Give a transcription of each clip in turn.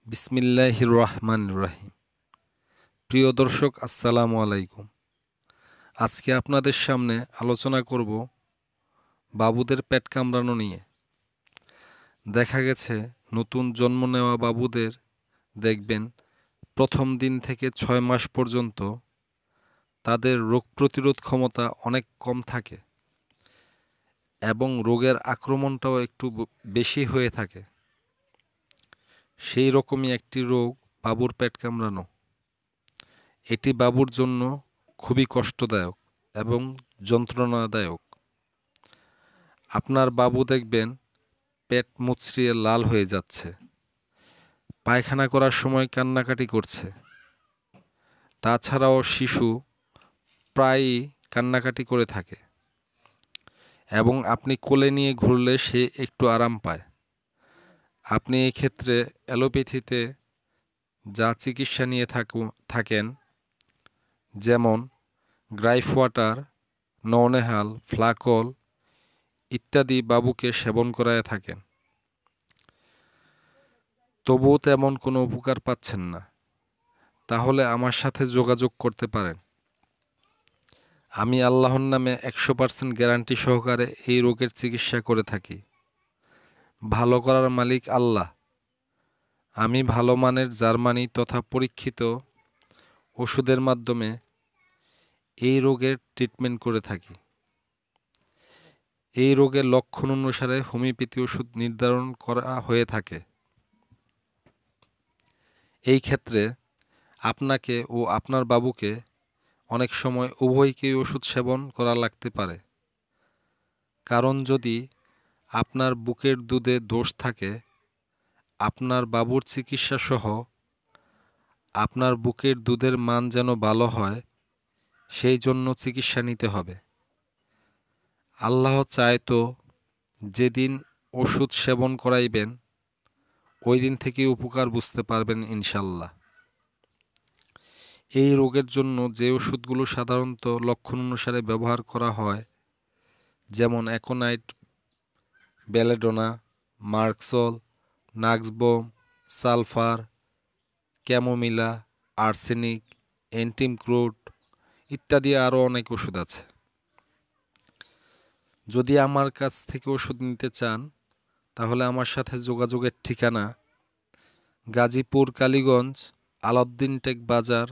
বিসমিল্লাহির রহমানির রহিম। প্রিয় দর্শক, আসসালামু আলাইকুম। আজকে আপনাদের সামনে আলোচনা করব বাবুদের পেট কামড়ানো নিয়ে। দেখা গেছে নতুন জন্ম নেওয়া বাবুদের দেখবেন প্রথম দিন থেকে 6 মাস পর্যন্ত তাদের রোগ প্রতিরোধ ক্ষমতা অনেক কম থাকে এবং রোগের আক্রমণটাও একটু বেশি হয়ে থাকে। সেই রকমই একটি রোগ বাবুর পেট কামড়ানো। এটি বাবুর জন্য খুবই কষ্টদায়ক এবং যন্ত্রণাদায়ক। আপনার বাবু দেখবেন পেট মুচড়িয়ে লাল হয়ে যাচ্ছে, পায়খানা করার সময় কান্নাকাটি করছে। তাছাড়াও শিশু প্রায়ই কান্নাকাটি করে থাকে এবং আপনি কোলে নিয়ে ঘুরলে সে একটু আরাম পায়। আপনি এই ক্ষেত্রে অ্যালোপ্যাথিতে যা চিকিৎসা নিয়ে থাকেন, যেমন গ্রাইফ ওয়াটার, নওনেহাল, ফ্লাকল ইত্যাদি বাবুকে সেবন করায় থাকেন। তবুও তেমন কোনো উপকার পাচ্ছেন না, তাহলে আমার সাথে যোগাযোগ করতে পারেন। আমি আল্লাহর নামে 100% গ্যারান্টি সহকারে এই রোগের চিকিৎসা করে থাকি। ভালো করার মালিক আল্লাহ। আমি ভালো মানের জার্মানি তথা পরীক্ষিত ওষুধের মাধ্যমে এই রোগের ট্রিটমেন্ট করে থাকি। এই রোগের লক্ষণ অনুসারে হোমিওপ্যাথি ওষুধ নির্ধারণ করা হয়ে থাকে। এই ক্ষেত্রে আপনাকে ও আপনার বাবুকে অনেক সময় উভয়কেই ওষুধ সেবন করা লাগতে পারে। কারণ যদি আপনার বুকের দুধে দোষ থাকে, আপনার বাবুর চিকিৎসা সহ আপনার বুকের দুধের মান যেন ভালো হয়, সেই জন্য চিকিৎসা নিতে হবে। আল্লাহ চায় তো যেদিন ওষুধ সেবন করাইবেন ওই দিন থেকেই উপকার বুঝতে পারবেন ইনশাল্লাহ। এই রোগের জন্য যে ওষুধগুলো সাধারণত লক্ষণ অনুসারে ব্যবহার করা হয়, যেমন aconite, belladonna, merc sol, নাক্সবোম, sulphur, chamomilla, arsenic, অ্যান্টিমক্রুট ইত্যাদি আরও অনেক ওষুধ আছে। যদি আমার কাছ থেকে ওষুধ নিতে চান তাহলে আমার সাথে যোগাযোগের ঠিকানা গাজীপুর কালীগঞ্জ আলাউদ্দিন টেক বাজার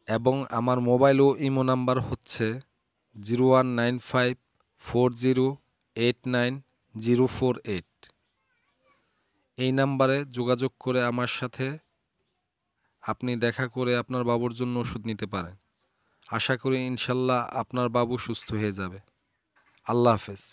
এবং আমার মোবাইল ও ইমো নাম্বার হচ্ছে 019540890048। এই নাম্বারে যোগাযোগ করে আমার সাথে আপনি দেখা করে আপনার বাবুর জন্য ওষুধ নিতে পারেন। আশা করি ইনশাল্লাহ আপনার বাবু সুস্থ হয়ে যাবে। আল্লাহ হাফেজ।